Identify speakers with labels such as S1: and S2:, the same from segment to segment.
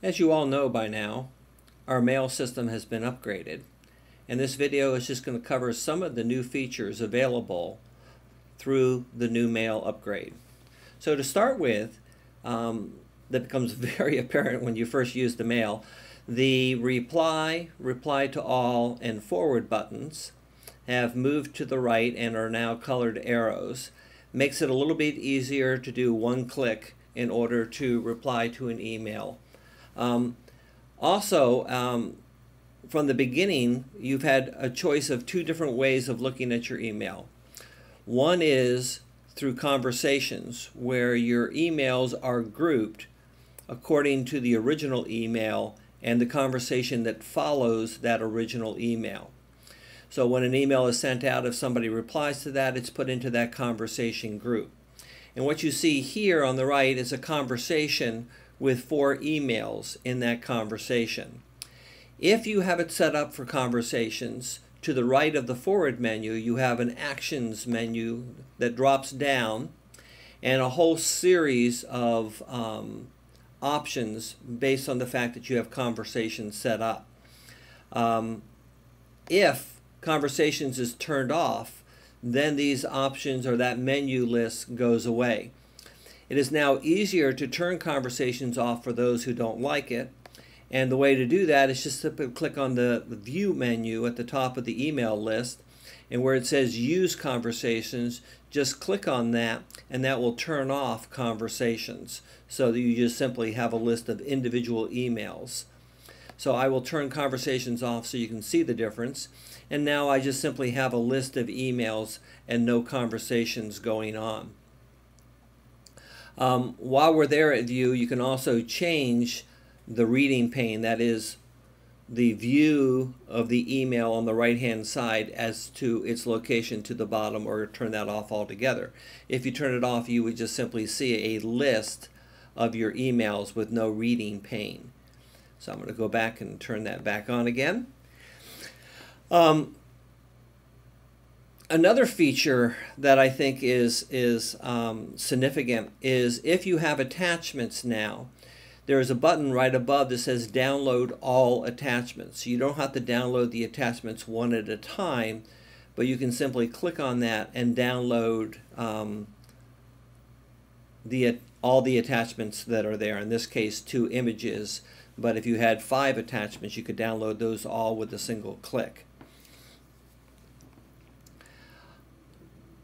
S1: As you all know by now, our mail system has been upgraded, and this video is just going to cover some of the new features available through the new mail upgrade. So to start with, that becomes very apparent when you first use the mail, the reply to all, and forward buttons have moved to the right and are now colored arrows. Makes it a little bit easier to do one click in order to reply to an email. Also, from the beginning, you've had a choice of two different ways of looking at your email. One is through conversations, where your emails are grouped according to the original email and the conversation that follows that original email. So when an email is sent out, if somebody replies to that, it's put into that conversation group. And what you see here on the right is a conversation with 4 emails in that conversation. If you have it set up for conversations, to the right of the forward menu, you have an actions menu that drops down and a whole series of options based on the fact that you have conversations set up. If conversations is turned off, then these options or that menu list goes away. It is now easier to turn conversations off for those who don't like it. And the way to do that is just simply click on the view menu at the top of the email list, and where it says use conversations, just click on that and that will turn off conversations so that you just simply have a list of individual emails. So I will turn conversations off so you can see the difference. And now I just simply have a list of emails and no conversations going on. While we're there at view, you can also change the reading pane, that is the view of the email on the right hand side, as to its location to the bottom, or turn that off altogether. If you turn it off, you would just simply see a list of your emails with no reading pane. So I'm going to go back and turn that back on again. Another feature that I think is significant is if you have attachments now, there is a button right above that says download all attachments. You don't have to download the attachments one at a time, but you can simply click on that and download all the attachments that are there. In this case, 2 images, but if you had 5 attachments, you could download those all with a single click.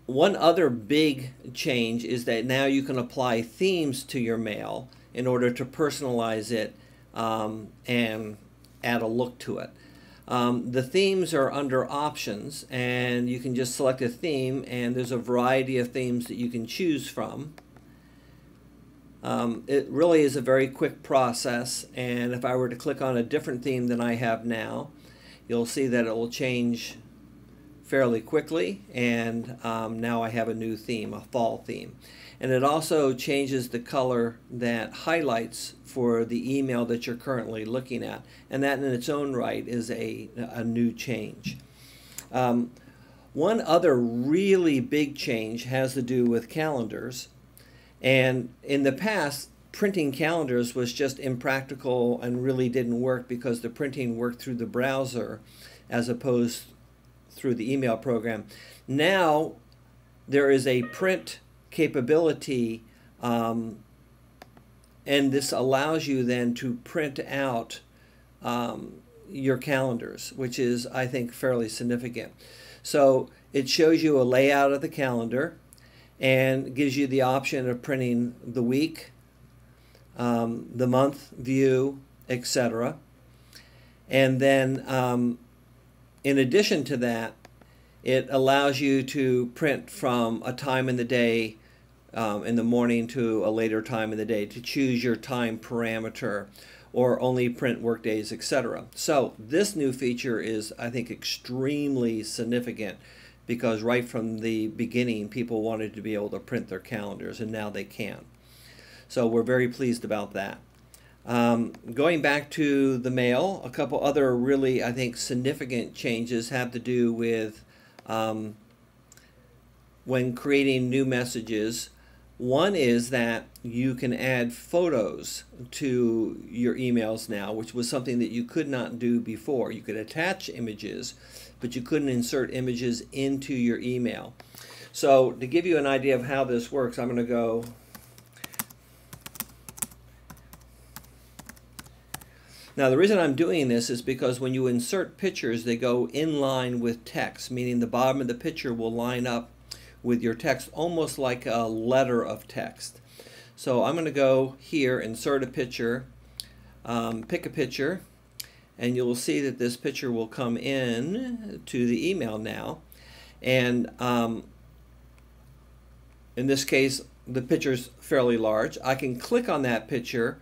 S1: One other big change is that now you can apply themes to your mail in order to personalize it and add a look to it. The themes are under options, and you can just select a theme, and there's a variety of themes that you can choose from. It really is a very quick process, and if I were to click on a different theme than I have now, you'll see that it will change fairly quickly, and now I have a new theme, a fall theme. And it also changes the color that highlights for the email that you're currently looking at, and that in its own right is a new change. One other really big change has to do with calendars, and in the past printing calendars was just impractical and really didn't work because the printing worked through the browser as opposed through the email program. Now there is a print capability, and this allows you then to print out your calendars, which is, I think, fairly significant. So it shows you a layout of the calendar and gives you the option of printing the week, the month view, etc. And then in addition to that, it allows you to print from a time in the day, in the morning, to a later time in the day, to choose your time parameter, or only print work days, etc. So this new feature is, I think, extremely significant, because right from the beginning people wanted to be able to print their calendars, and now they can. So we're very pleased about that. Going back to the mail, a couple other really, I think, significant changes have to do with when creating new messages. One is that you can add photos to your emails now, which was something that you could not do before. You could attach images, but you couldn't insert images into your email. So to give you an idea of how this works, I'm going to go Now, the reason I'm doing this is because when you insert pictures, they go in line with text, meaning the bottom of the picture will line up with your text, almost like a letter of text. So I'm going to go here, insert a picture, pick a picture, and you'll see that this picture will come in to the email now. And in this case, the picture's fairly large. I can click on that picture,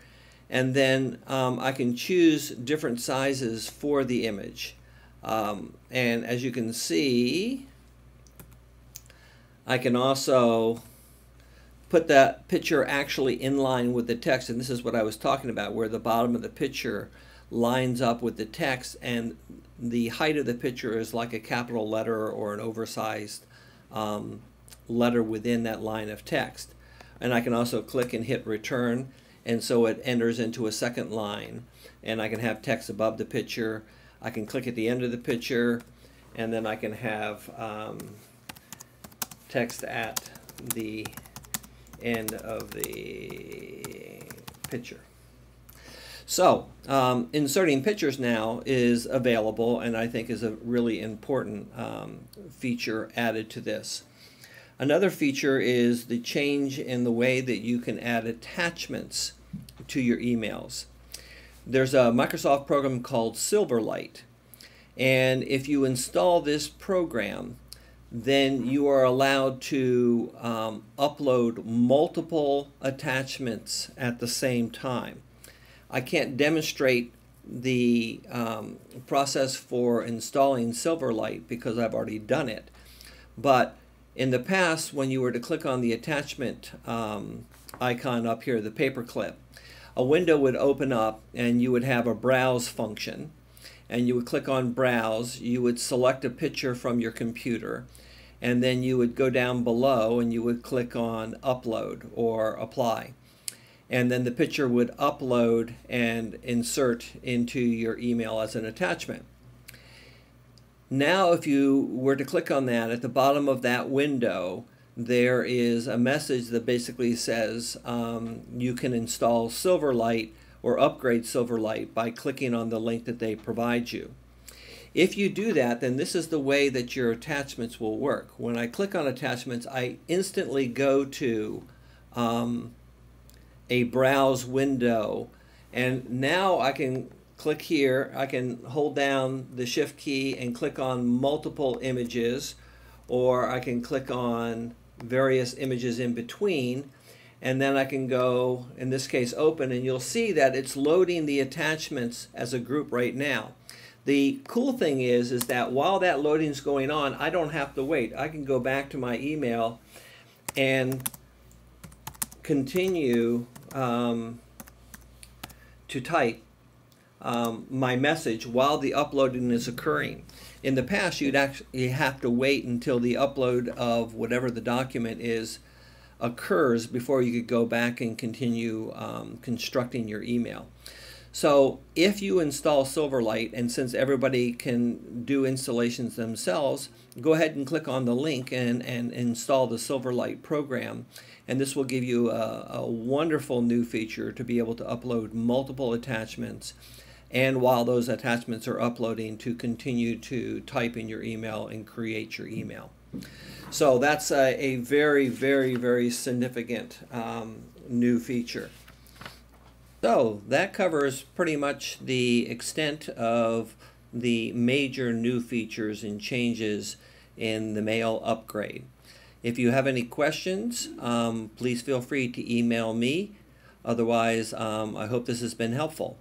S1: and then I can choose different sizes for the image. And as you can see, I can also put that picture actually in line with the text, and this is what I was talking about, where the bottom of the picture lines up with the text and the height of the picture is like a capital letter or an oversized letter within that line of text. And I can also click and hit return, and so it enters into a second line, and I can have text above the picture. I can click at the end of the picture, and then I can have text at the end of the picture. So inserting pictures now is available, and I think is a really important feature added to this. Another feature is the change in the way that you can add attachments to your emails. There's a Microsoft program called Silverlight, and if you install this program, then you are allowed to upload multiple attachments at the same time. I can't demonstrate the process for installing Silverlight because I've already done it, but in the past, when you were to click on the attachment icon up here, the paperclip, a window would open up and you would have a browse function, and you would click on browse, you would select a picture from your computer, and then you would go down below and you would click on upload or apply, and then the picture would upload and insert into your email as an attachment. Now if you were to click on that, at the bottom of that window there is a message that basically says you can install Silverlight or upgrade Silverlight by clicking on the link that they provide you. If you do that, then this is the way that your attachments will work. When I click on attachments, I instantly go to a browse window, and now I can click here, I can hold down the shift key and click on multiple images, or I can click on various images in between, and then I can go, in this case, open, and you'll see that it's loading the attachments as a group right now. The cool thing is that while that loading is going on, I don't have to wait. I can go back to my email and continue to type my message while the uploading is occurring. In the past, you'd actually have to wait until the upload of whatever the document is occurs before you could go back and continue constructing your email. So if you install Silverlight, and since everybody can do installations themselves, go ahead and click on the link and install the Silverlight program, and this will give you a wonderful new feature to be able to upload multiple attachments, and while those attachments are uploading, to continue to type in your email and create your email. So that's a very, very, very significant new feature. So that covers pretty much the extent of the major new features and changes in the Mail upgrade. If you have any questions, please feel free to email me. Otherwise, I hope this has been helpful.